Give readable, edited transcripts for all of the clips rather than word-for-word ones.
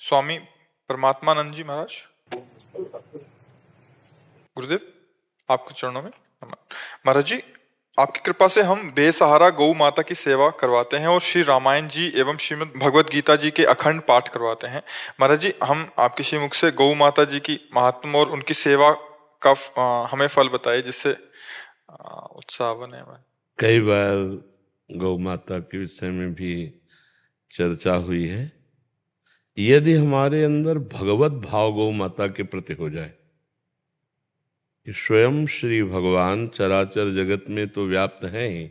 स्वामी परमात्मानंद जी महाराज, गुरुदेव आपके चरणों में महाराज जी, आपकी कृपा से हम बेसहारा गौ माता की सेवा करवाते हैं और श्री रामायण जी एवं श्रीमद् भगवत गीता जी के अखंड पाठ करवाते हैं। महाराज जी, हम आपके श्रीमुख से गौ माता जी की महात्मा और उनकी सेवा का हमें फल बताइए, जिससे उत्साह बने। कई बार गौ माता के विषय में भी चर्चा हुई है। यदि हमारे अंदर भगवत भाव गौ माता के प्रति हो जाए, स्वयं श्री भगवान चराचर जगत में तो व्याप्त हैं ही,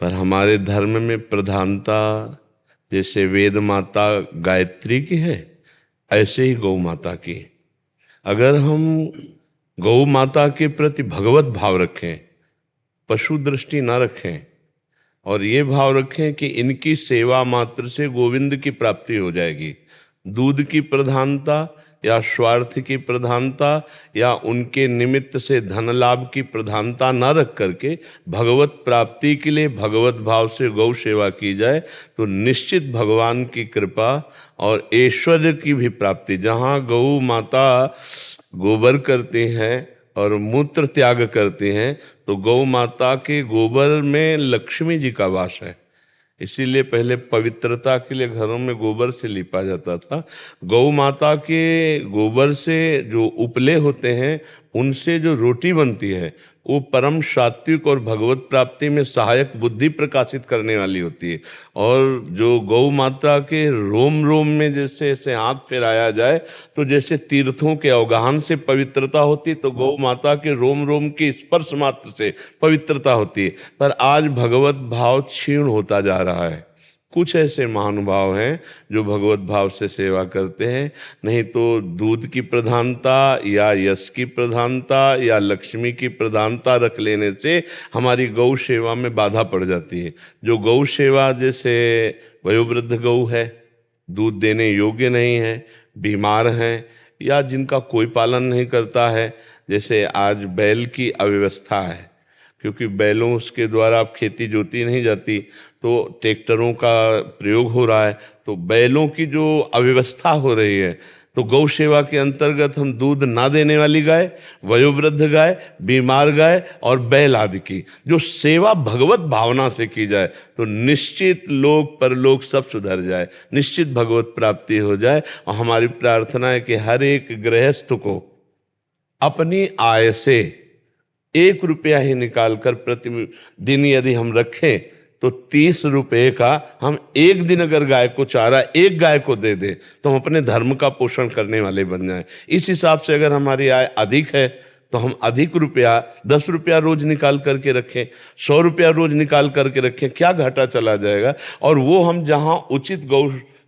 पर हमारे धर्म में प्रधानता जैसे वेद माता गायत्री की है, ऐसे ही गौ माता की। अगर हम गौ माता के प्रति भगवत भाव रखें, पशु दृष्टि ना रखें, और ये भाव रखें कि इनकी सेवा मात्र से गोविंद की प्राप्ति हो जाएगी, दूध की प्रधानता या स्वार्थ की प्रधानता या उनके निमित्त से धन लाभ की प्रधानता न रख करके भगवत प्राप्ति के लिए भगवत भाव से गौ सेवा की जाए, तो निश्चित भगवान की कृपा और ऐश्वर्य की भी प्राप्ति। जहाँ गौ माता गोबर करती हैं और मूत्र त्याग करती हैं, तो गौ माता के गोबर में लक्ष्मी जी का वास है। इसीलिए पहले पवित्रता के लिए घरों में गोबर से लिपा जाता था। गौ माता के गोबर से जो उपले होते हैं, उनसे जो रोटी बनती है, वो परम सात्विक और भगवत प्राप्ति में सहायक बुद्धि प्रकाशित करने वाली होती है। और जो गौ माता के रोम रोम में जैसे ऐसे हाथ फेराया जाए, तो जैसे तीर्थों के अवगाहन से पवित्रता होती, तो गौ माता के रोम रोम के स्पर्श मात्र से पवित्रता होती है। पर आज भगवत भाव क्षीण होता जा रहा है। कुछ ऐसे महानुभाव हैं जो भगवत भाव से सेवा करते हैं, नहीं तो दूध की प्रधानता या यश की प्रधानता या लक्ष्मी की प्रधानता रख लेने से हमारी गौ सेवा में बाधा पड़ जाती है। जो गौ सेवा, जैसे वयोवृद्ध गौ है, दूध देने योग्य नहीं है, बीमार हैं, या जिनका कोई पालन नहीं करता है, जैसे आज बैल की अव्यवस्था है, क्योंकि बैलों उसके द्वारा अब खेती जोती नहीं जाती, तो ट्रैक्टरों का प्रयोग हो रहा है, तो बैलों की जो अव्यवस्था हो रही है, तो गौ सेवा के अंतर्गत हम दूध ना देने वाली गाय, वयोवृद्ध गाय, बीमार गाय और बैल आदि की जो सेवा भगवत भावना से की जाए, तो निश्चित लोक परलोक सब सुधर जाए, निश्चित भगवत प्राप्ति हो जाए। और हमारी प्रार्थना है कि हर एक गृहस्थ को अपनी आय से 1 रुपया ही निकालकर प्रति दिन यदि हम रखें, तो 30 रुपये का हम एक दिन अगर गाय को चारा एक गाय को दे दें, तो हम अपने धर्म का पोषण करने वाले बन जाएं। इस हिसाब से अगर हमारी आय अधिक है, तो हम अधिक रुपया 10 रुपया रोज निकाल करके रखें, 100 रुपया रोज निकाल करके रखें, क्या घाटा चला जाएगा। और वो हम जहाँ उचित गौ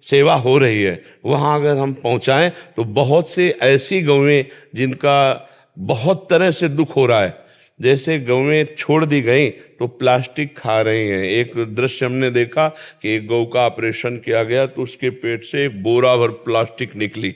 सेवा हो रही है, वहाँ अगर हम पहुँचाएँ, तो बहुत से ऐसी गौएं जिनका बहुत तरह से दुख हो रहा है, जैसे गौएं छोड़ दी गई तो प्लास्टिक खा रही हैं। एक दृश्य हमने देखा कि एक गौ का ऑपरेशन किया गया, तो उसके पेट से एक बोरा भर प्लास्टिक निकली।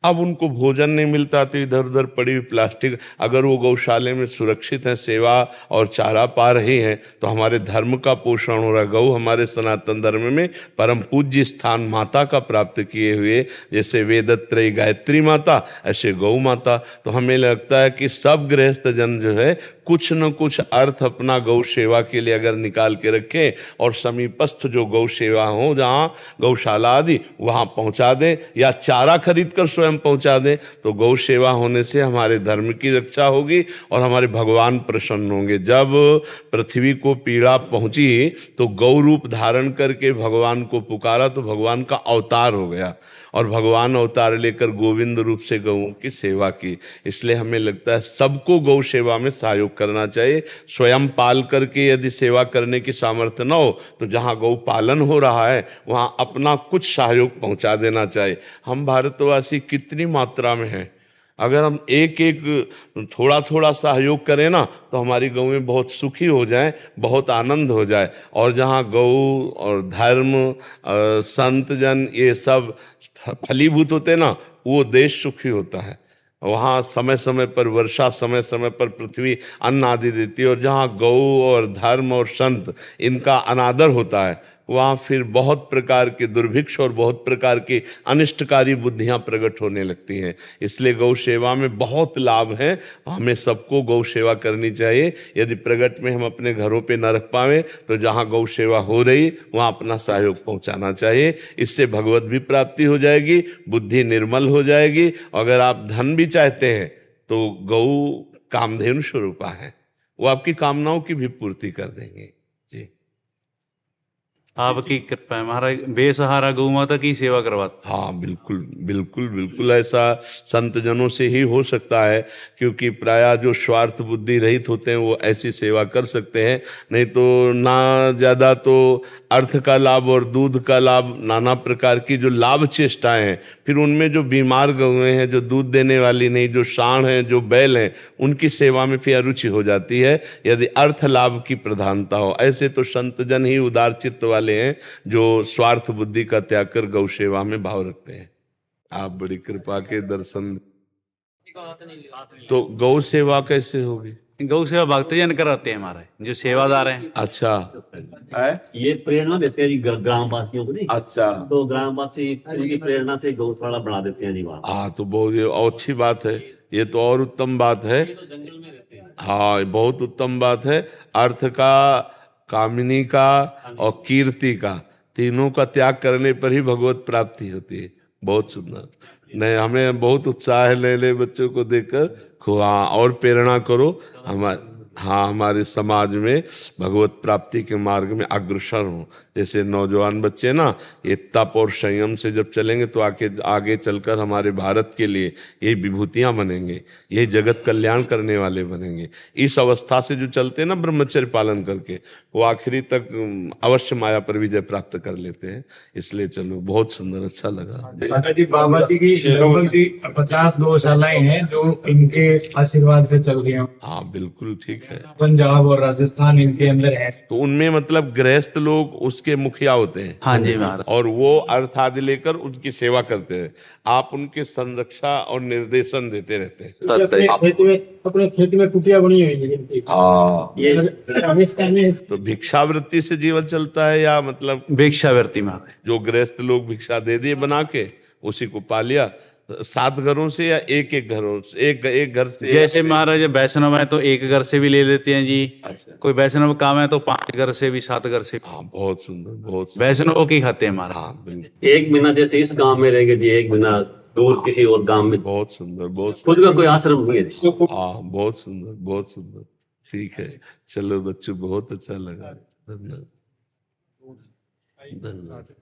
अब उनको भोजन नहीं मिलता, तो इधर उधर पड़ी हुई प्लास्टिक, अगर वो गौशाले में सुरक्षित है, सेवा और चारा पा रही हैं, तो हमारे धर्म का पोषण हो रहा है। गौ हमारे सनातन धर्म में परम पूज्य स्थान माता का प्राप्त किए हुए, जैसे वेदत्रयी गायत्री माता, ऐसे गौ माता। तो हमें लगता है कि सब गृहस्थ जन जो है कुछ न कुछ अर्थ अपना गौ सेवा के लिए अगर निकाल के रखें, और समीपस्थ जो गौ सेवा हो, जहाँ गौशाला आदि, वहाँ पहुँचा दें, या चारा खरीद कर स्वयं पहुँचा दें, तो गौ सेवा होने से हमारे धर्म की रक्षा होगी और हमारे भगवान प्रसन्न होंगे। जब पृथ्वी को पीड़ा पहुँची, तो गौ रूप धारण करके भगवान को पुकारा, तो भगवान का अवतार हो गया, और भगवान अवतार लेकर गोविंद रूप से गौओं की सेवा की। इसलिए हमें लगता है सबको गौ सेवा में सहयोग करना चाहिए। स्वयं पाल करके यदि सेवा करने की सामर्थ्य न हो, तो जहाँ गौ पालन हो रहा है, वहाँ अपना कुछ सहयोग पहुँचा देना चाहिए। हम भारतवासी कितनी मात्रा में हैं, अगर हम एक एक थोड़ा थोड़ा सहयोग करें ना, तो हमारी गौएं बहुत सुखी हो जाएं, बहुत आनंद हो जाए। और जहाँ गौ और धर्म संत जन ये सब फलीभूत होते ना, वो देश सुखी होता है। वहाँ समय समय पर वर्षा, समय समय पर पृथ्वी अन्न आदि देती है। और जहाँ गौ और धर्म और संत इनका अनादर होता है, वहाँ फिर बहुत प्रकार के दुर्भिक्ष और बहुत प्रकार की अनिष्टकारी बुद्धियां प्रकट होने लगती हैं। इसलिए गौ सेवा में बहुत लाभ है, हमें सबको गौ सेवा करनी चाहिए। यदि प्रगट में हम अपने घरों पे न रख पावे तो जहाँ गौ सेवा हो रही वहाँ अपना सहयोग पहुँचाना चाहिए। इससे भगवत भी प्राप्ति हो जाएगी, बुद्धि निर्मल हो जाएगी। अगर आप धन भी चाहते हैं तो गौ कामधेनु स्वरूपा है, वो आपकी कामनाओं की भी पूर्ति कर देंगे जी। आपकी कृपा है महाराज, बेसहारा गौ माता की सेवा करवाते। हाँ बिल्कुल बिल्कुल बिल्कुल, ऐसा संत जनों से ही हो सकता है, क्योंकि प्रायः जो स्वार्थ बुद्धि रहित होते हैं वो ऐसी सेवा कर सकते हैं। नहीं तो ना ज़्यादा तो अर्थ का लाभ और दूध का लाभ, नाना प्रकार की जो लाभ चेष्टाएं हैं, फिर उनमें जो बीमार गौएं हैं, जो दूध देने वाली नहीं, जो सांड हैं, जो बैल हैं, उनकी सेवा में फिर अरुचि हो जाती है यदि अर्थ लाभ की प्रधानता हो। ऐसे तो संत जन ही उदार चित्त वाले हैं जो स्वार्थ बुद्धि का त्याग कर गौ सेवा में भाव रखते हैं। आप बड़ी कृपा के दर्शन। तो गौ सेवा कैसे होगी? गौ सेवा भक्तजन कराते हैं हमारे जो सेवादार हैं। अच्छा है? ये प्रेरणा देते हैं जी ग्रामवासियों को नहीं। अच्छा, तो ग्रामवासी उनकी प्रेरणा से गौशाला बना देते हैं जी वहाँ। हाँ तो बहुत ये अच्छी बात है, ये तो और उत्तम बात है। तो जंगल में रहते हैं। हाँ ये बहुत उत्तम बात है। अर्थ का, कामिनी का और कीर्ति का, तीनों का त्याग करने पर ही भगवत प्राप्ति होती है। बहुत सुंदर। नहीं, हमें बहुत उत्साह है नए नए बच्चों को देखकर। हाँ और प्रेरणा करो हमारे समाज में भगवत प्राप्ति के मार्ग में अग्रसर हो। जैसे नौजवान बच्चे ना, ये तप और संयम से जब चलेंगे तो आगे चलकर हमारे भारत के लिए ये विभूतियां बनेंगे, ये जगत कल्याण करने वाले बनेंगे। इस अवस्था से जो चलते हैं ना ब्रह्मचर्य पालन करके, वो आखिरी तक अवश्य माया पर विजय प्राप्त कर लेते हैं। इसलिए चलो बहुत सुंदर, अच्छा लगा। जी बाबा जी की लगभग जी 50 गौशालाएं हैं जो इनके आशीर्वाद से चल रही हैं। हाँ बिल्कुल ठीक है। पंजाब और राजस्थान इनके अंदर है। तो उनमें मतलब गृहस्थ लोग उसके मुखिया होते हैं। हाँ जी महाराज। और वो अर्थ आदि लेकर उनकी सेवा करते हैं। आप उनके संरक्षा और निर्देशन देते रहते हैं। अपने खेत में कुटिया बनी हुई है जिनकी। ये तो भिक्षावृत्ति से जीवन चलता है या मतलब भिक्षावृत्ति महाराज। जो गृहस्थ लोग भिक्षा दे दिए बना के, उसी को पा लिया। 7 घरों से या एक घरों से, एक घर से? जैसे महाराज वैष्णव है तो एक घर से भी ले लेते हैं जी। अच्छा। कोई वैष्णव काम है तो 5 घर से भी, 7 घर से। हाँ बहुत सुंदर, बहुत सुंदर। वैष्णव की खाते हैं महाराज। हाँ बिल्कुल। एक महीना जैसे इस गांव में रहेंगे जी, एक महीना दूर किसी और गांव में। बहुत सुंदर, बहुत खुद का कोई आश्रम नहीं है जी। हाँ बहुत सुंदर, बहुत सुंदर। ठीक है, चलो बच्चों बहुत अच्छा लगा। धन्यवाद, धन्यवाद।